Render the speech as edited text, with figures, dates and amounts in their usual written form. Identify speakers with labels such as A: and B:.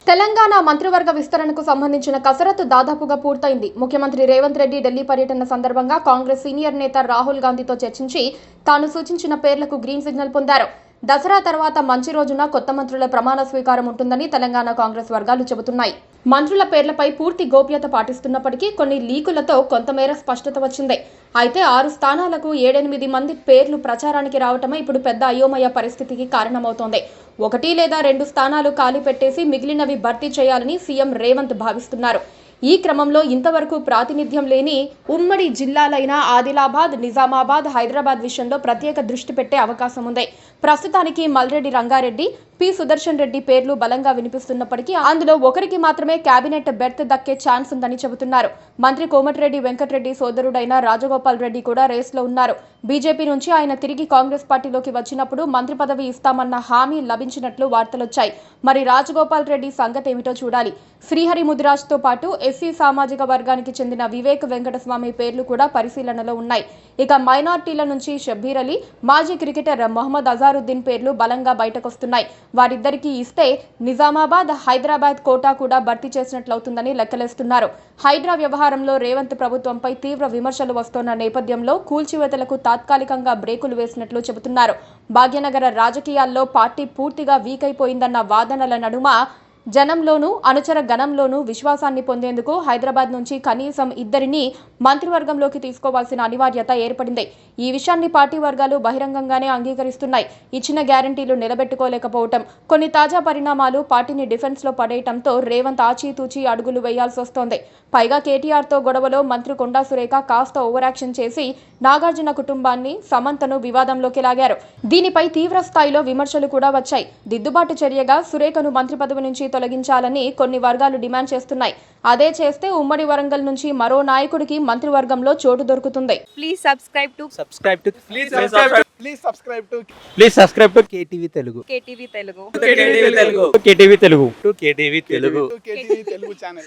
A: తెలంగాణ మంత్రివర్గ విస్తరణకు సంబంధించిన కసరత్తు దాదాపుగా పూర్తయింది. ముఖ్యమంత్రి రేవంత్ రెడ్డి ఢిల్లీ పర్యటన సందర్భంగా కాంగ్రెస్ సీనియర్ నేత రాహుల్ గాంధీతో చర్చించి తాను సూచించిన పేర్లకు గ్రీన్ సిగ్నల్ పొందారు. దసరా తర్వాత మంచి రోజున కొత్త మంత్రుల ప్రమాణ స్వీకారం ఉంటుందని తెలంగాణ కాంగ్రెస్ వర్గాలు చెబుతున్నాయి. మంత్రుల పేర్లపై పూర్తి గోప్యత పాటిస్తున్నప్పటికీ కొన్ని లీకులతో కొంతమేర స్పష్టత వచ్చింది. అయితే 6 స్థానాలకు 7-8 మంది పేర్లు ప్రచారానికి రావటమే ఇప్పుడు పెద్ద అయోమయ పరిస్థితికి కారణమవుతోంది. 1 లేదా 2 స్థానాలు ఖాళీ పెట్టేసి మిగిలినవి భర్తీ చేయాలని సీఎం రేవంత్ భావిస్తున్నారు. ఈ క్రమంలో ఇంతవరకు ప్రాతినిధ్యం లేని ఉమ్మడి జిల్లాలైన ఆదిలాబాద్, నిజామాబాద్, హైదరాబాద్ విషయంలో ప్రత్యేక దృష్టి పెట్టే అవకాశం ఉంది. ప్రస్తుతానికి మల్రెడ్డి రంగారెడ్డి, పి సుదర్శన్ రెడ్డి పేర్లు బలంగా వినిపిస్తున్నప్పటికీ అందులో ఒకరికి మాత్రమే కేబినెట్ బెర్త్ దక్కే ఛాన్స్ ఉందని చెబుతున్నారు. మంత్రి కోమటిరెడ్డి వెంకటరెడ్డి సోదరుడైన రాజగోపాల్ రెడ్డి కూడా రేస్లో ఉన్నారు. బీజేపీ నుంచి ఆయన తిరిగి కాంగ్రెస్ పార్టీలోకి వచ్చినప్పుడు మంత్రి పదవి ఇస్తామన్న హామీ లభించినట్లు వార్తలొచ్చాయి. మరి రాజగోపాల్ రెడ్డి సంగతి ఏమిటో చూడాలి. శ్రీహరి ముదిరాజ్తో పాటు ఎస్సీ సామాజిక వర్గానికి చెందిన వివేక్ వెంకటస్వామి పేర్లు కూడా పరిశీలనలో ఉన్నాయి. ఇక మైనార్టీల నుంచి షబ్బీర్ అలీ, మాజీ క్రికెటర్ మొహమ్మద్ అజారుద్దీన్ పేర్లు బలంగా బయటకొస్తున్నాయి. వారిద్దరికీ ఇస్తే నిజామాబాద్, హైదరాబాద్ కోటా కూడా భర్తీ చేసినట్లవుతుందని లెక్కలేస్తున్నారు. హైడ్రా వ్యవహారంలో రేవంత్ ప్రభుత్వంపై తీవ్ర విమర్శలు వస్తోన్న నేపథ్యంలో కూల్చివేతలకు తాత్కాలికంగా బ్రేకులు వేసినట్లు చెబుతున్నారు. భాగ్యనగర రాజకీయాల్లో పార్టీ పూర్తిగా వీక్ అయిపోయిందన్న వాదనల నడుమ జనంలోనూ అనుచర గణంలోనూ విశ్వాసాన్ని పొందేందుకు హైదరాబాద్ నుంచి కనీసం 2 మంత్రివర్గంలోకి తీసుకోవాల్సిన అనివార్యత ఏర్పడింది. ఈ విషయాన్ని పార్టీ వర్గాలు బహిరంగంగానే అంగీకరిస్తున్నాయి. ఇచ్చిన గ్యారంటీలు నిలబెట్టుకోలేకపోవటం, కొన్ని తాజా పరిణామాలు పార్టీని డిఫెన్స్లో పడేయటంతో రేవంత్ ఆచితూచి అడుగులు వేయాల్సి వస్తోంది. పైగా కేటీఆర్తో గొడవలో మంత్రి కొండా సురేఖ కాస్త ఓవరాక్షన్ చేసి నాగార్జున కుటుంబాన్ని, సమంతను వివాదంలోకి లాగారు. దీనిపై తీవ్ర స్థాయిలో విమర్శలు కూడా వచ్చాయి. దిద్దుబాటు చర్యగా సురేఖను మంత్రి పదవి నుంచి తొలగించాలని కొన్ని వర్గాలు డిమాండ్ చేస్తున్నాయి. అదే చేస్తే ఉమ్మడి వరంగల్ నుంచి మరో నాయకుడికి మంత్రివర్గంలో చోటు దొరుకుతుంది.
B: Please subscribe to
C: KTV Telugu.
B: KTV Telugu.
C: KTV Telugu.
D: KTV Telugu channel.